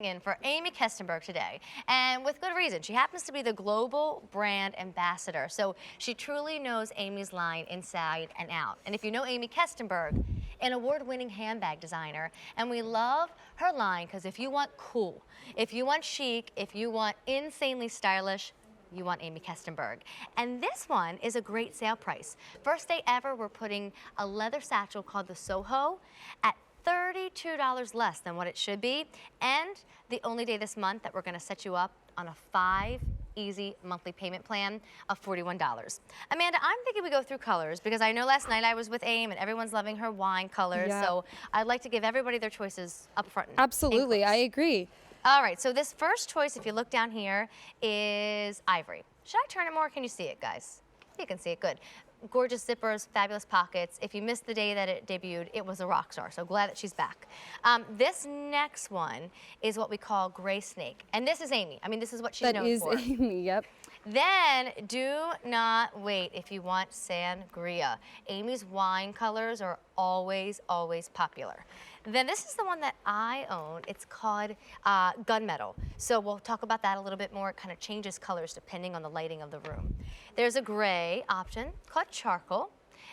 In for Aimee Kestenberg today, and with good reason. She happens to be the global brand ambassador, so she truly knows Aimee's line inside and out. And if you know Aimee Kestenberg, an award-winning handbag designer, and we love her line because if you want cool, if you want chic, if you want insanely stylish, you want Aimee Kestenberg. And this one is a great sale price. First day ever, we're putting a leather satchel called the Soho at $32 less than what it should be, and the only day this month that we're going to set you up on a 5 easy monthly payment plan of $41. Amanda, I'm thinking we go through colors because I know last night I was with Aim and everyone's loving her wine colors, so I'd like to give everybody their choices up front. Absolutely, I agree. All right, so this first choice, if you look down here, is ivory. Should I turn it more? Can you see it, guys? You can see it, good. Gorgeous zippers, fabulous pockets. If you missed the day that it debuted, it was a rock star, so glad that she's back. This next one is what we call gray snake, and this is Aimee. I mean, this is what she's known for. That is Aimee, yep. Then do not wait if you want sangria. Aimee's wine colors are always, always popular. Then this is the one that I own. It's called gunmetal. So we'll talk about that a little bit more. It kind of changes colors depending on the lighting of the room. There's a gray option called charcoal.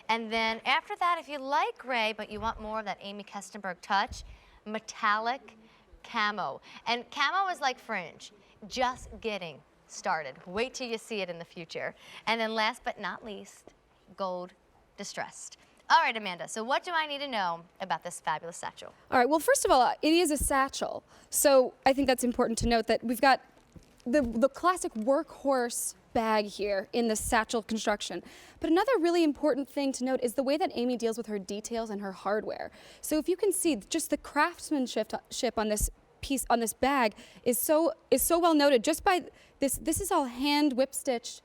And then after that, if you like gray, but you want more of that Aimee Kestenberg touch, metallic camo. And camo is like fringe, just getting started. Wait till you see it in the future. And then last but not least, gold distressed. All right, Amanda, so what do I need to know about this fabulous satchel? All right, well, first of all, it is a satchel. So I think that's important to note that we've got the classic workhorse bag here in the satchel construction. But another really important thing to note is the way that Aimee deals with her details and her hardware. So if you can see, just the craftsmanship on this piece, on this bag is so well noted just by this. This is all hand whip stitched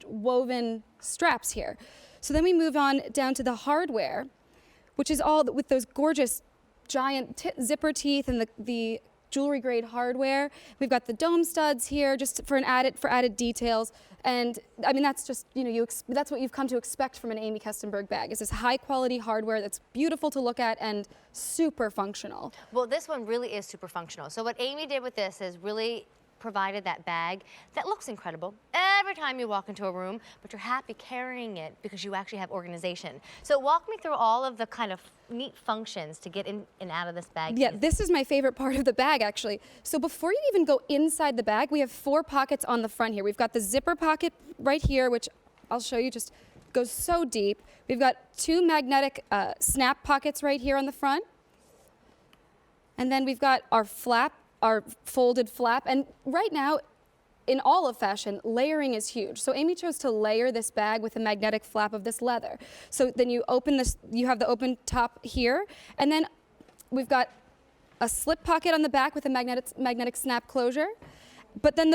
woven straps here. So then we move on down to the hardware, which is all with those gorgeous giant zipper teeth and the jewelry grade hardware. We've got the dome studs here just for added details. And I mean, that's just, you know, that's what you've come to expect from an Aimee Kestenberg bag, is this high quality hardware that's beautiful to look at and super functional. Well, this one really is super functional. So what Aimee did with this is really provided that bag that looks incredible every time you walk into a room, but you're happy carrying it because you actually have organization. So walk me through all of the kind of neat functions to get in and out of this bag. Yeah, this is my favorite part of the bag, actually. So before you even go inside the bag, we have 4 pockets on the front here. We've got the zipper pocket right here, which I'll show you, just goes so deep. We've got 2 magnetic snap pockets right here on the front. And then we've got our flap, our folded flap, and right now, in all of fashion, layering is huge. So Aimee chose to layer this bag with a magnetic flap of this leather. So then you open this, you have the open top here, and then we've got a slip pocket on the back with a magnetic snap closure. But then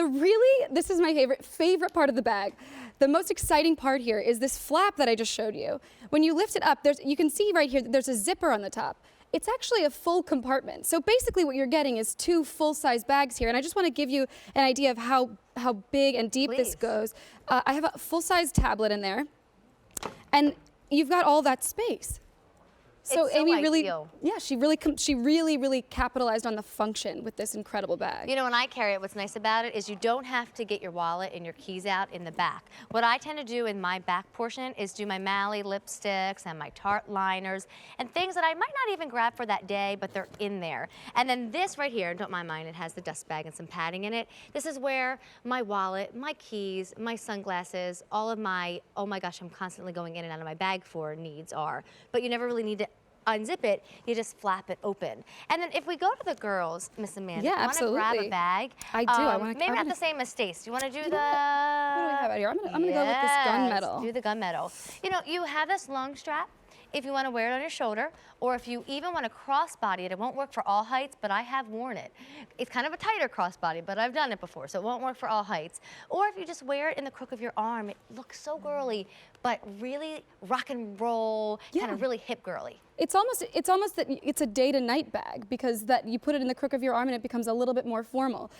this is my favorite part of the bag. The most exciting part here is this flap that I just showed you. When you lift it up, you can see right here that there's a zipper on the top. It's actually a full compartment. So basically what you're getting is 2 full-size bags here. And I just want to give you an idea of how big and deep this goes. I have a full-size tablet in there. And you've got all that space. So Aimee really, yeah, she really capitalized on the function with this incredible bag. You know, when I carry it, what's nice about it is you don't have to get your wallet and your keys out in the back. What I tend to do in my back portion is do my Mally lipsticks and my Tarte liners and things that I might not even grab for that day, but they're in there. And then this right here, don't mind mine, it has the dust bag and some padding in it. This is where my wallet, my keys, my sunglasses, all of my, oh my gosh, I'm constantly going in and out of my bag for needs are. But you never really need to unzip it, you just flap it open. And then if we go to the girls, Miss Amanda, yeah, you want to grab a bag? I do. Maybe not the same as Stace. Do you want to do the... What do I have out here? I'm gonna go with this gunmetal. Do the gunmetal. You know, you have this long strap if you want to wear it on your shoulder, or if you even want to crossbody it. It won't work for all heights, but I have worn it. It's kind of a tighter crossbody, but I've done it before, so it won't work for all heights. Or if you just wear it in the crook of your arm, it looks so girly, but really rock and roll, kind of really hip girly. It's almost that it's a day to night bag, because that you put it in the crook of your arm and it becomes a little bit more formal.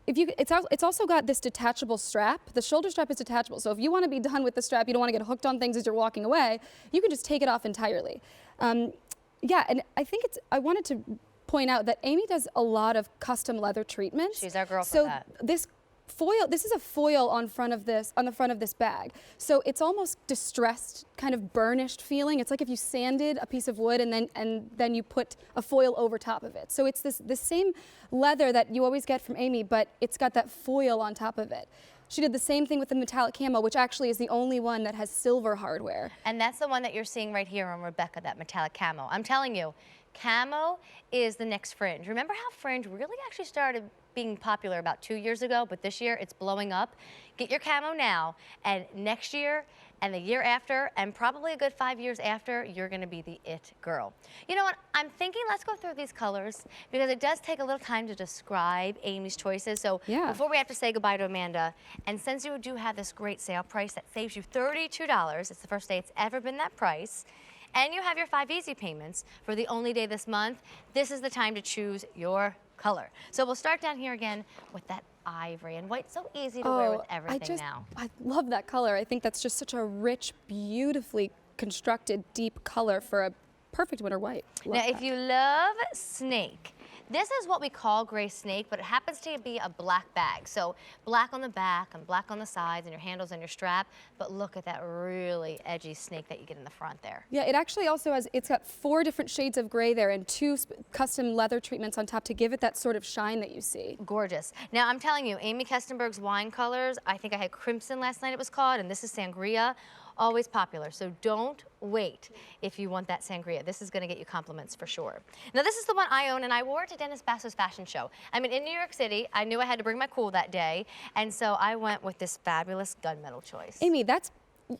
It's also got this detachable strap. The shoulder strap is detachable, so if you want to be done with the strap, you don't want to get hooked on things as you're walking away, you can just take it off entirely. Yeah, and I think I wanted to point out that Aimee does a lot of custom leather treatments. She's our girl for so that. This is a foil on the front of this bag. So it's almost distressed, kind of burnished feeling. It's like if you sanded a piece of wood and then you put a foil over top of it. So it's the same leather that you always get from Aimee, but it's got that foil on top of it. She did the same thing with the metallic camo, which actually is the only one that has silver hardware. And that's the one that you're seeing right here on Rebecca, that metallic camo. I'm telling you, camo is the next fringe. Remember how fringe really actually started being popular about 2 years ago, but this year it's blowing up? Get your camo now, and next year and the year after, and probably a good 5 years after, you're gonna be the it girl. You know what, I'm thinking let's go through these colors because it does take a little time to describe Aimee's choices. So before we have to say goodbye to Amanda, and since you do have this great sale price that saves you $32, it's the first day it's ever been that price, and you have your 5 easy payments for the only day this month, this is the time to choose your color. So we'll start down here again with that ivory, and white's so easy to wear with everything now. I love that color. I think that's just such a rich, beautifully constructed, deep color for a perfect winter white. Now, if you love snake, this is what we call gray snake, but it happens to be a black bag. So black on the back and black on the sides and your handles and your strap, but look at that really edgy snake that you get in the front there. Yeah, it actually also has, it's got 4 different shades of gray there and 2 custom leather treatments on top to give it that sort of shine that you see. Gorgeous. Now, I'm telling you, Aimee Kestenberg's wine colors, I think I had crimson last night it was called, and this is sangria. Always popular, so don't wait if you want that sangria. This is gonna get you compliments for sure. Now this is the one I own, and I wore it to Dennis Basso's fashion show. I mean, in New York City, I knew I had to bring my cool that day, and so I went with this fabulous gunmetal choice. Aimee,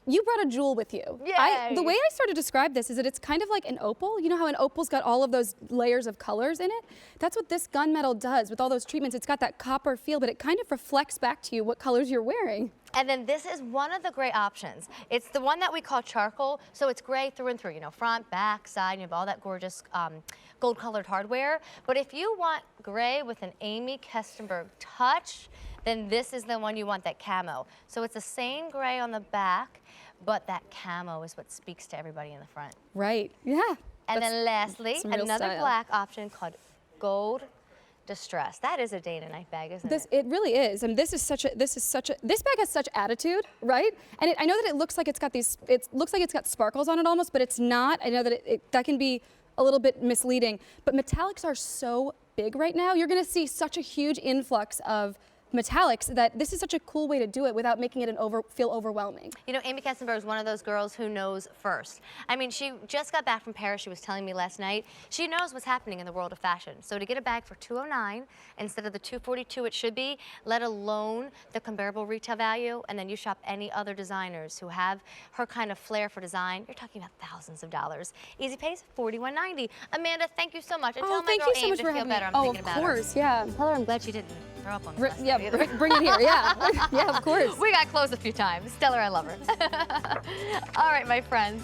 you brought a jewel with you. Yay. The way I sort of describe this is that it's kind of like an opal. You know how an opal's got all of those layers of colors in it? That's what this gunmetal does with all those treatments. It's got that copper feel, but it kind of reflects back to you what colors you're wearing. And then this is one of the gray options. It's the one that we call charcoal, so it's gray through and through, you know, front, back, side, and you have all that gorgeous gold-colored hardware. But if you want gray with an Aimee Kestenberg touch, then this is the one you want, that camo. So it's the same gray on the back, but that camo is what speaks to everybody in the front. Right, yeah. And then lastly, another style. black option called gold distress. That is a day-to-night bag, isn't it? It really is. And this bag has such attitude, right? And I know that it looks like it's got it looks like it's got sparkles on it almost, but it's not. I know that that can be a little bit misleading, but metallics are so big right now. You're gonna see such a huge influx of metallics that this is such a cool way to do it without making it feel overwhelming. You know, Aimee Kestenberg is one of those girls who knows first. I mean, she just got back from Paris. She was telling me last night. She knows what's happening in the world of fashion. So to get a bag for $209 instead of the $242 it should be, let alone the comparable retail value, and then you shop any other designers who have her kind of flair for design, you're talking about thousands of dollars. Easy pays, $41.90. Amanda, thank you so much. And tell my girl Aimee to feel better. I'm thinking about her. Oh, of course, yeah. Tell her I'm glad she didn't throw up on me last night either. Bring it here, yeah. Yeah, of course. We got close a few times. Tell her I love her. All right, my friends.